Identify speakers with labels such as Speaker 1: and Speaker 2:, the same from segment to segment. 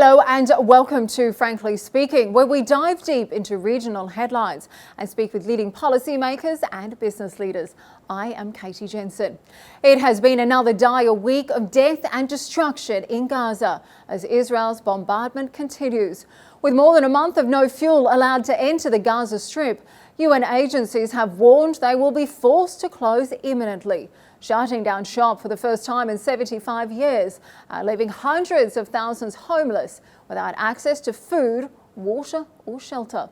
Speaker 1: Hello and welcome to Frankly Speaking, where we dive deep into regional headlines and speak with leading policymakers and business leaders. I am Katie Jensen. It has been another dire week of death and destruction in Gaza as Israel's bombardment continues. With more than a month of no fuel allowed to enter the Gaza Strip, UN agencies have warned they will be forced to close imminently, shutting down shop for the first time in 75 years, leaving hundreds of thousands homeless without access to food, water or shelter.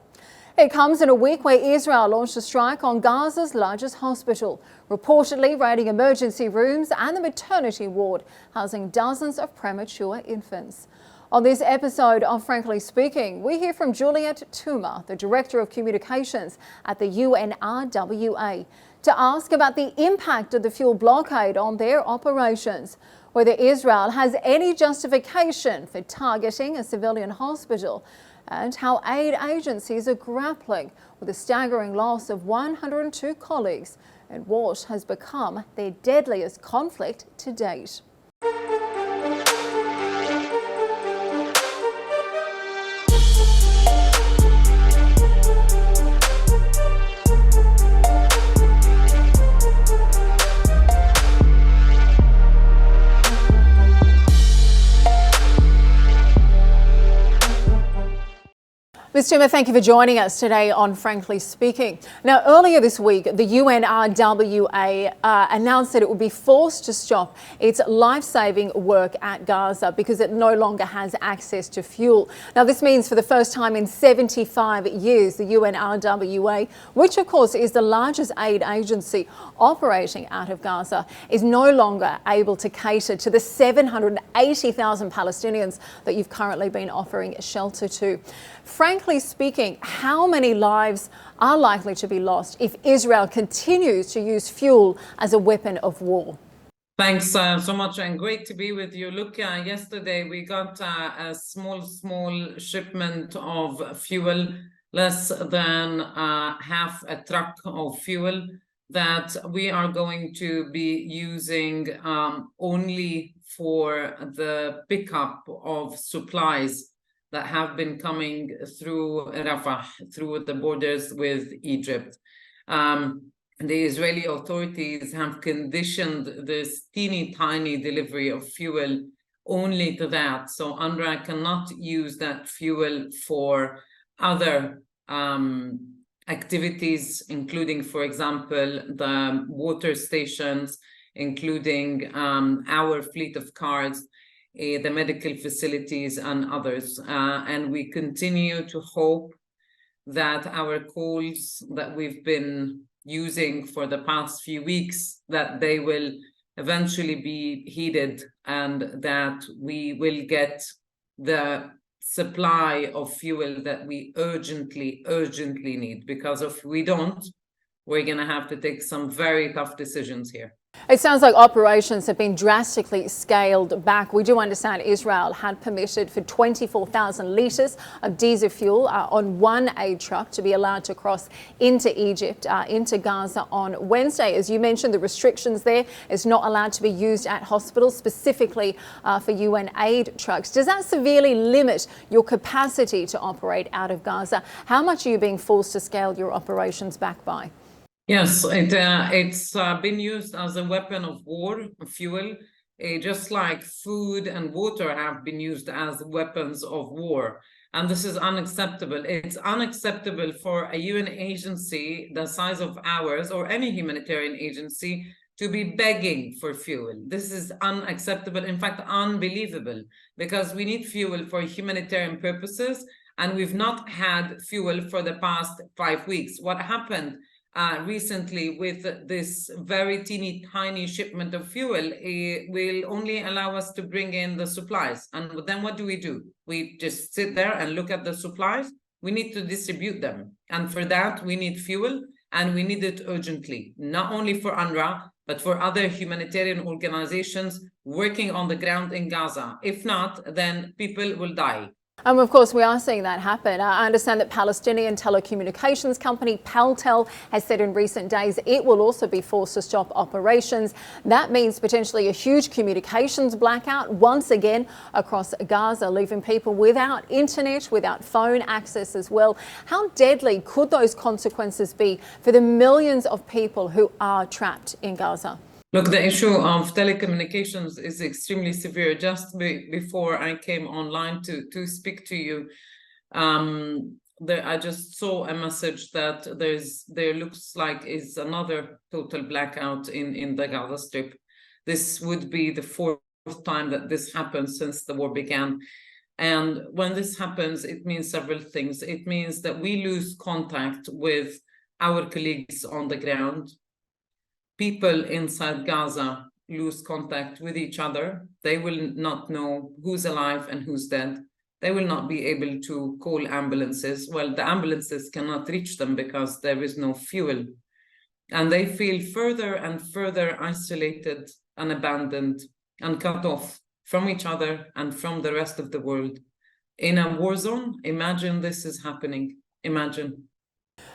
Speaker 1: It comes in a week where Israel launched a strike on Gaza's largest hospital, reportedly raiding emergency rooms and the maternity ward, housing dozens of premature infants. On this episode of Frankly Speaking, we hear from Juliet Tuma, the Director of Communications at the UNRWA, to ask about the impact of the fuel blockade on their operations, whether Israel has any justification for targeting a civilian hospital, and how aid agencies are grappling with the staggering loss of 102 colleagues in what has become their deadliest conflict to date. Ms. Tuma, thank you for joining us today on Frankly Speaking. Now, earlier this week, the UNRWA announced that it would be forced to stop its life-saving work at Gaza because it no longer has access to fuel. Now, this means for the first time in 75 years, the UNRWA, which of course is the largest aid agency operating out of Gaza, is no longer able to cater to the 780,000 Palestinians that you've currently been offering shelter to. Frankly speaking, how many lives are likely to be lost if Israel continues to use fuel as a weapon of war?
Speaker 2: Thanks so much, and great to be with you. Look, yesterday we got a small shipment of fuel, less than half a truck of fuel that we are going to be using only for the pickup of supplies that have been coming through Rafah, through the borders with Egypt. The Israeli authorities have conditioned this teeny tiny delivery of fuel only to that. So UNRWA cannot use that fuel for other activities, including, for example, the water stations, including our fleet of cars, the medical facilities and others. And we continue to hope that our calls that we've been using for the past few weeks, that they will eventually be heeded and that we will get the supply of fuel that we urgently need. Because if we don't, we're going to have to take some very tough decisions here.
Speaker 1: It sounds like operations have been drastically scaled back. We do understand Israel had permitted for 24,000 litres of diesel fuel on one aid truck to be allowed to cross into Egypt, into Gaza on Wednesday. As you mentioned, the restrictions there is not allowed to be used at hospitals, specifically for UN aid trucks. Does that severely limit your capacity to operate out of Gaza? How much are you being forced to scale your operations back by?
Speaker 2: Yes, it's been used as a weapon of war, fuel, just like food and water have been used as weapons of war. And this is unacceptable. It's unacceptable for a UN agency the size of ours or any humanitarian agency to be begging for fuel. This is unacceptable, in fact, unbelievable, because we need fuel for humanitarian purposes, and we've not had fuel for the past 5 weeks. What happened recently with this very teeny tiny shipment of fuel will only allow us to bring in the supplies. And then what do? We just sit there and look at the supplies? We need to distribute them. And for that, we need fuel, and we need it urgently, not only for UNRWA, but for other humanitarian organizations working on the ground in Gaza. If not, then people will die.
Speaker 1: Of course, we are seeing that happen. I understand that Palestinian telecommunications company Paltel has said in recent days it will also be forced to stop operations. That means potentially a huge communications blackout once again across Gaza, leaving people without internet, without phone access as well. How deadly could those consequences be for the millions of people who are trapped in Gaza?
Speaker 2: Look, the issue of telecommunications is extremely severe. Just before I came online to speak to you, I just saw a message that there looks like is another total blackout in the Gaza Strip. This would be the fourth time that this happens since the war began. And when this happens, it means several things. It means that we lose contact with our colleagues on the ground. People inside Gaza lose contact with each other. They will not know who's alive and who's dead. They will not be able to call ambulances. Well, the ambulances cannot reach them because there is no fuel. And they feel further and further isolated and abandoned and cut off from each other and from the rest of the world. In a war zone, imagine this is happening. Imagine.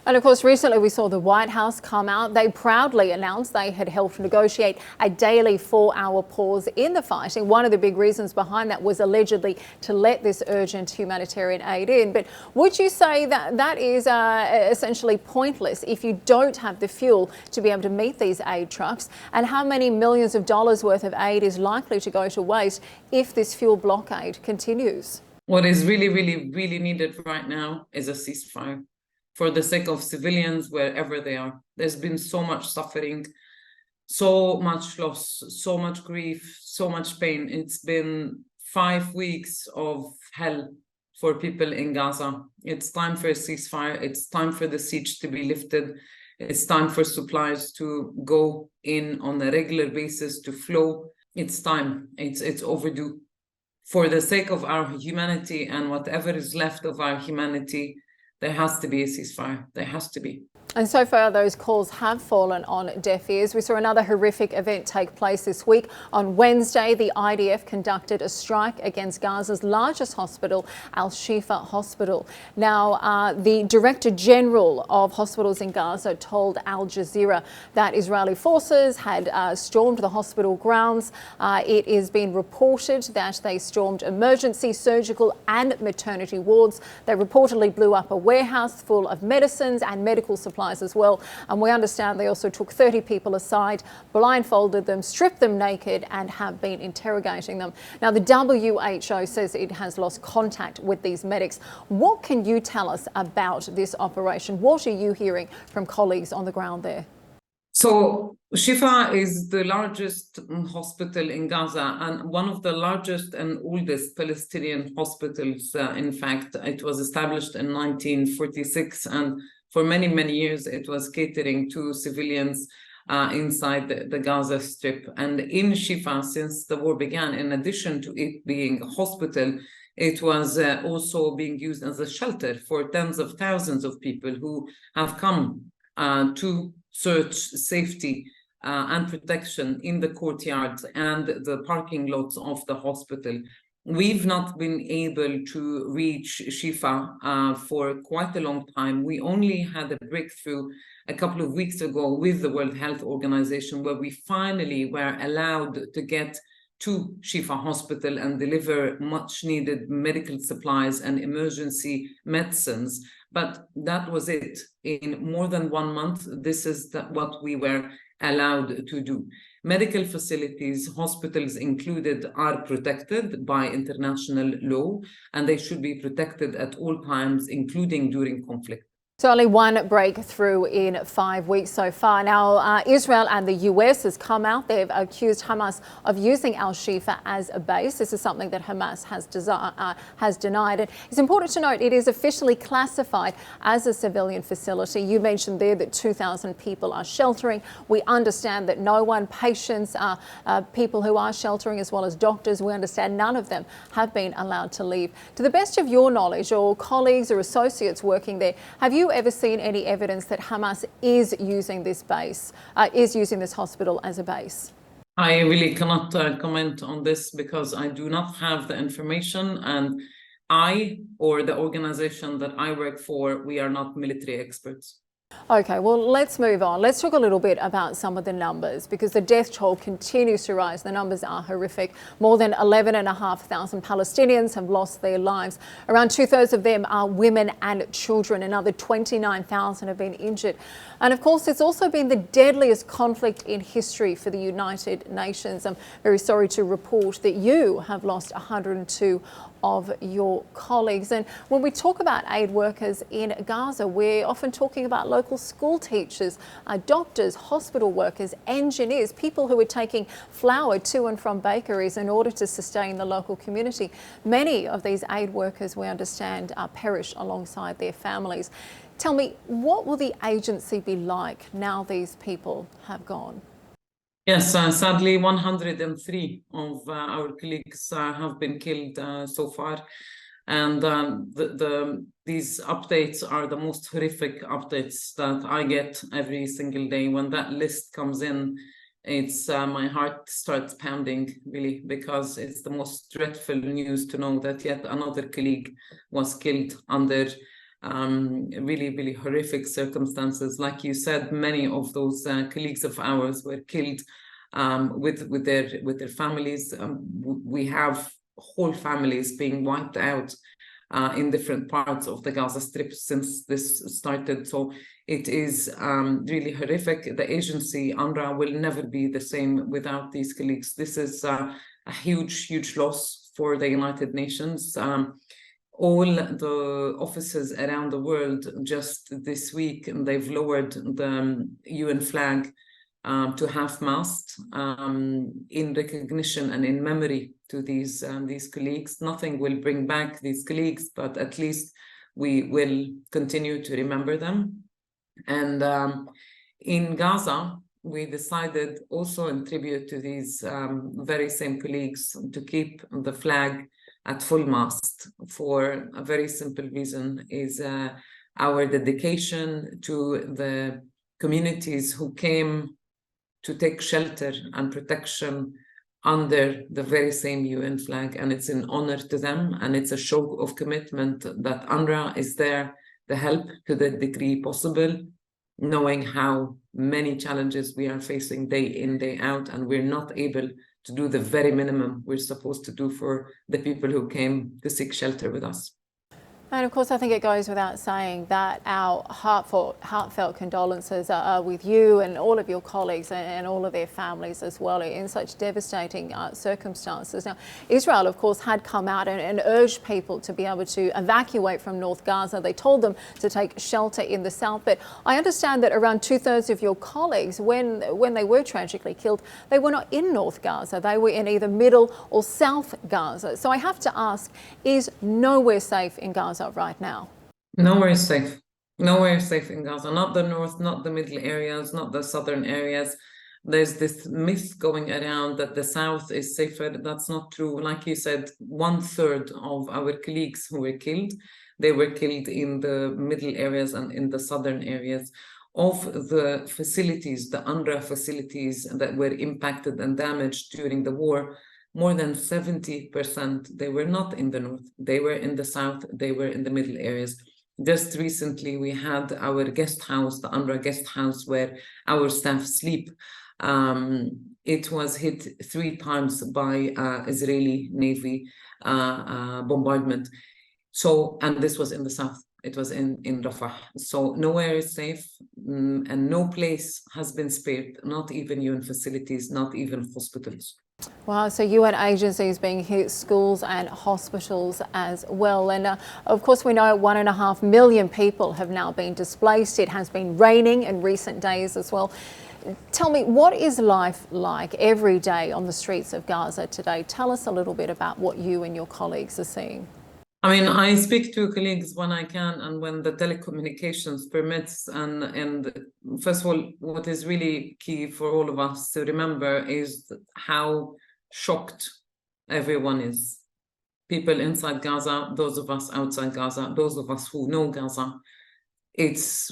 Speaker 1: And of course, recently we saw the White House come out. They proudly announced they had helped negotiate a daily 4-hour pause in the fighting. One of the big reasons behind that was allegedly to let this urgent humanitarian aid in. But would you say that that is essentially pointless if you don't have the fuel to be able to meet these aid trucks? And how many millions of dollars worth of aid is likely to go to waste if this fuel blockade continues?
Speaker 2: What is really, really, really needed right now is a ceasefire. For the sake of civilians, wherever they are. There's been so much suffering, so much loss, so much grief, so much pain. It's been 5 weeks of hell for people in Gaza. It's time for a ceasefire. It's time for the siege to be lifted. It's time for supplies to go in on a regular basis, to flow. It's time. It's overdue. For the sake of our humanity and whatever is left of our humanity, there has to be a ceasefire. There has to be.
Speaker 1: And so far, those calls have fallen on deaf ears. We saw another horrific event take place this week. On Wednesday, the IDF conducted a strike against Gaza's largest hospital, Al-Shifa Hospital. Now, the Director General of Hospitals in Gaza told Al Jazeera that Israeli forces had stormed the hospital grounds. It is being reported that they stormed emergency, surgical and maternity wards. They reportedly blew up a warehouse full of medicines and medical supplies as well. And we understand they also took 30 people aside, blindfolded them, stripped them naked and have been interrogating them. Now, the WHO says it has lost contact with these medics. What can you tell us about this operation? What are you hearing from colleagues on the ground there?
Speaker 2: So Shifa is the largest hospital in Gaza and one of the largest and oldest Palestinian hospitals. In fact, it was established in 1946 and for many, many years, it was catering to civilians inside the Gaza Strip. And in Shifa, since the war began, in addition to it being a hospital, it was also being used as a shelter for tens of thousands of people who have come to search safety and protection in the courtyards and the parking lots of the hospital. We've not been able to reach Shifa for quite a long time. We only had a breakthrough a couple of weeks ago with the World Health Organization, where we finally were allowed to get to Shifa Hospital and deliver much needed medical supplies and emergency medicines. But that was it. In more than 1 month, this is what we were allowed to do. Medical facilities, hospitals included, are protected by international law, and they should be protected at all times, including during conflict.
Speaker 1: So only one breakthrough in 5 weeks so far. Now, Israel and the US has come out. They've accused Hamas of using Al-Shifa as a base. This is something that Hamas has denied. And it's important to note it is officially classified as a civilian facility. You mentioned there that 2,000 people are sheltering. We understand that no one, patients, people who are sheltering, as well as doctors, we understand none of them have been allowed to leave. To the best of your knowledge, or colleagues or associates working there, have you ever seen any evidence that Hamas is using this base, is using this hospital as a base?
Speaker 2: I really cannot comment on this because I do not have the information, and I or the organization that I work for, we are not military experts.
Speaker 1: Okay, well, let's move on. Let's talk a little bit about some of the numbers, because the death toll continues to rise. The numbers are horrific. More than 11,500 Palestinians have lost their lives. Around 2/3 of them are women and children. Another 29,000 have been injured. And of course, it's also been the deadliest conflict in history for the United Nations. I'm very sorry to report that you have lost 102 of your colleagues. And when we talk about aid workers in Gaza, we're often talking about local school teachers, doctors, hospital workers, engineers, people who are taking flour to and from bakeries in order to sustain the local community. Many of these aid workers, we understand, perish alongside their families. Tell me, what will the agency be like now these people have gone?
Speaker 2: Yes, sadly, 103 of our colleagues have been killed so far. And these updates are the most horrific updates that I get every single day. When that list comes in, it's my heart starts pounding, really, because it's the most dreadful news to know that yet another colleague was killed under really, really horrific circumstances. Like you said, many of those colleagues of ours were killed with their families. We have whole families being wiped out in different parts of the Gaza Strip since this started. So it is really horrific. The agency, UNRWA, will never be the same without these colleagues. This is a huge, huge loss for the United Nations. All the offices around the world just this week, they've lowered the UN flag to half-mast in recognition and in memory to these colleagues. Nothing will bring back these colleagues, but at least we will continue to remember them. And in Gaza, we decided also in tribute to these very same colleagues to keep the flag at full mast for a very simple reason, is our dedication to the communities who came to take shelter and protection under the very same UN flag. And it's an honor to them, and it's a show of commitment that UNRWA is there to help to the degree possible, knowing how many challenges we are facing day in, day out, and we're not able to do the very minimum we're supposed to do for the people who came to seek shelter with us.
Speaker 1: And of course, I think it goes without saying that our heartfelt condolences are with you and all of your colleagues and all of their families as well in such devastating circumstances. Now, Israel, of course, had come out and urged people to be able to evacuate from North Gaza. They told them to take shelter in the south. But I understand that around 2/3 of your colleagues, when they were tragically killed, they were not in North Gaza. They were in either Middle or South Gaza. So I have to ask, is nowhere safe in Gaza right now?
Speaker 2: Nowhere is safe. Nowhere is safe in Gaza. Not the north, not the middle areas, not the southern areas. There's this myth going around that the south is safer. That's not true. Like you said, 1/3 of our colleagues who were killed, they were killed in the middle areas and in the southern areas. Of the facilities, the UNRWA facilities that were impacted and damaged during the war, more than 70%, they were not in the north, they were in the south, they were in the middle areas. Just recently, we had our guest house, the UNRWA guest house, where our staff sleep. It was hit 3 times by Israeli Navy bombardment. So, and this was in the south, it was in Rafah. So nowhere is safe, and no place has been spared, not even UN facilities, not even hospitals.
Speaker 1: Wow, so UN agencies being hit, schools and hospitals as well. And of course, we know 1.5 million people have now been displaced. It has been raining in recent days as well. Tell me, what is life like every day on the streets of Gaza today? Tell us a little bit about what you and your colleagues are seeing.
Speaker 2: I mean, I speak to colleagues when I can and when the telecommunications permits. And first of all, what is really key for all of us to remember is how shocked everyone is. People inside Gaza, those of us outside Gaza, those of us who know Gaza,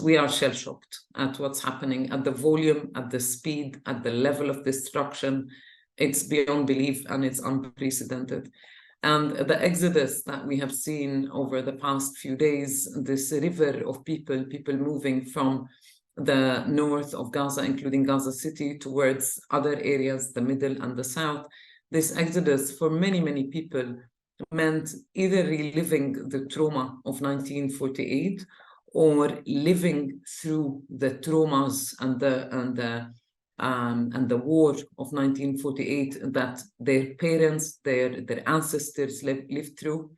Speaker 2: we are shell-shocked at what's happening, at the volume, at the speed, at the level of destruction. It's beyond belief, and it's unprecedented. And the exodus that we have seen over the past few days, this river of people moving from the north of Gaza, including Gaza City, towards other areas, the middle and the south, this exodus for many, many people meant either reliving the trauma of 1948 or living through the traumas and the war of 1948 that their parents, their ancestors lived through.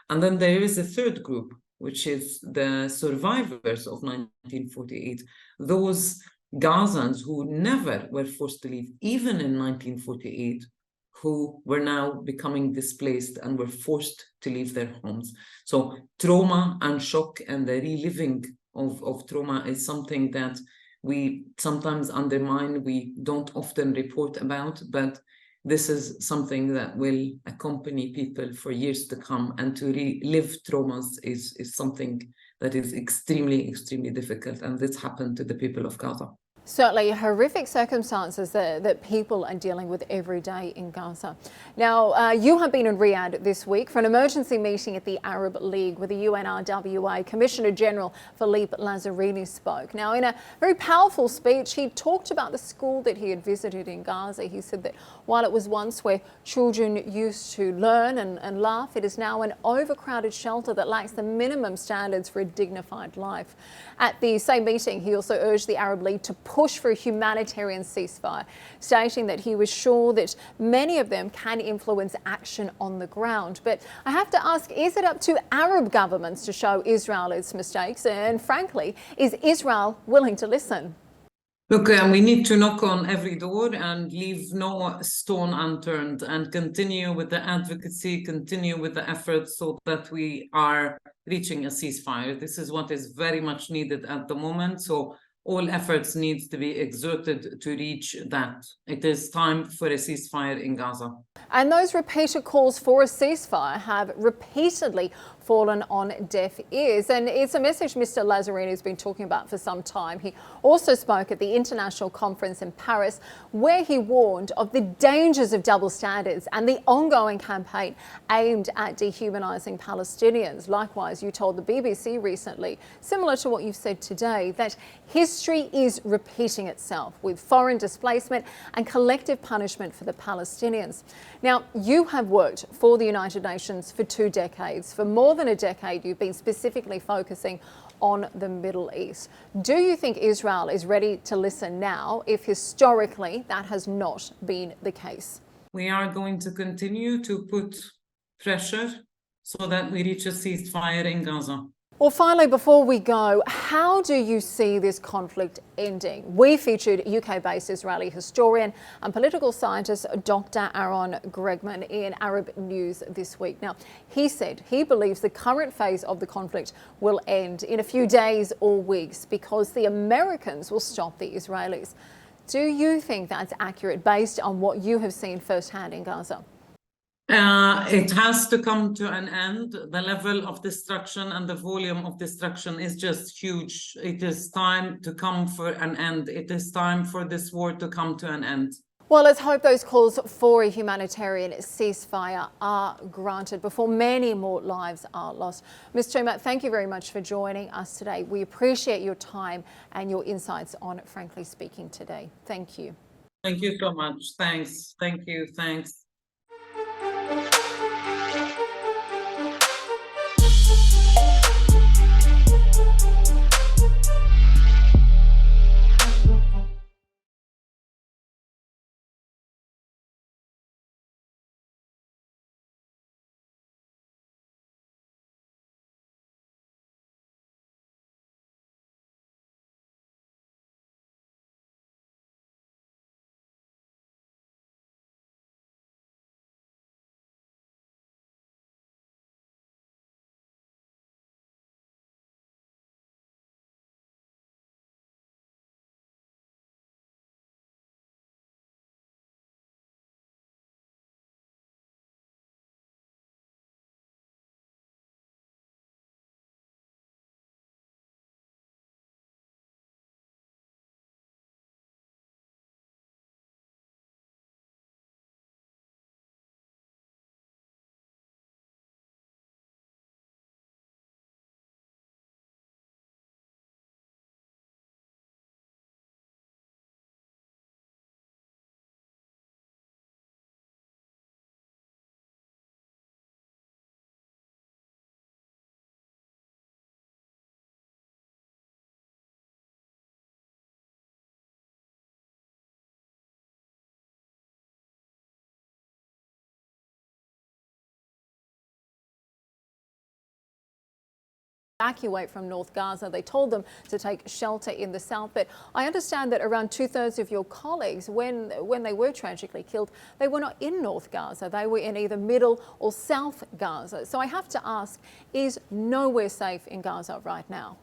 Speaker 2: And then there is a third group, which is the survivors of 1948, those Gazans who never were forced to leave, even in 1948, who were now becoming displaced and were forced to leave their homes. So trauma and shock and the reliving of trauma is something that we sometimes undermine, we don't often report about, but this is something that will accompany people for years to come, and to relive traumas is something that is extremely, extremely difficult, and this happened to the people of Gaza.
Speaker 1: Certainly horrific circumstances that people are dealing with every day in Gaza. Now, you have been in Riyadh this week for an emergency meeting at the Arab League where the UNRWA Commissioner General Philippe Lazzarini spoke. Now, in a very powerful speech, he talked about the school that he had visited in Gaza. He said that while it was once where children used to learn and laugh, it is now an overcrowded shelter that lacks the minimum standards for a dignified life. At the same meeting, he also urged the Arab League to push for a humanitarian ceasefire, stating that he was sure that many of them can influence action on the ground. But I have to ask, is it up to Arab governments to show Israel its mistakes? And frankly, is Israel willing to listen?
Speaker 2: Look, we need to knock on every door and leave no stone unturned, and continue with the advocacy, continue with the efforts so that we are reaching a ceasefire. This is what is very much needed at the moment. So all efforts need to be exerted to reach that. It is time for a ceasefire in Gaza.
Speaker 1: And those repeated calls for a ceasefire have repeatedly fallen on deaf ears. And it's a message Mr. Lazzarini has been talking about for some time. He also spoke at the international conference in Paris, where he warned of the dangers of double standards and the ongoing campaign aimed at dehumanising Palestinians. Likewise, you told the BBC recently, similar to what you've said today, that history is repeating itself with foreign displacement and collective punishment for the Palestinians. Now, you have worked for the United Nations for 2 decades. For more than a decade, you've been specifically focusing on the Middle East. Do you think Israel is ready to listen now, if historically that has not been the case?
Speaker 2: We are going to continue to put pressure so that we reach a ceasefire in Gaza.
Speaker 1: Well, finally, before we go, how do you see this conflict ending? We featured UK-based Israeli historian and political scientist Dr. Aaron Gregman in Arab News this week. Now, he said he believes the current phase of the conflict will end in a few days or weeks because the Americans will stop the Israelis. Do you think that's accurate based on what you have seen firsthand in Gaza?
Speaker 2: It has to come to an end. The level of destruction and the volume of destruction is just huge. It is time to come for an end. It is time for this war to come to an end.
Speaker 1: Well, let's hope those calls for a humanitarian ceasefire are granted before many more lives are lost. Ms. Chima, thank you very much for joining us today. We appreciate your time and your insights on Frankly Speaking today. Thank you.
Speaker 2: Thank you so much. Thanks. Thank you. Thanks.
Speaker 1: evacuate from North Gaza. They told them to take shelter in the south. But I understand that around 2/3 of your colleagues, when they were tragically killed, they were not in North Gaza. They were in either Middle or South Gaza. So I have to ask, is nowhere safe in Gaza right now?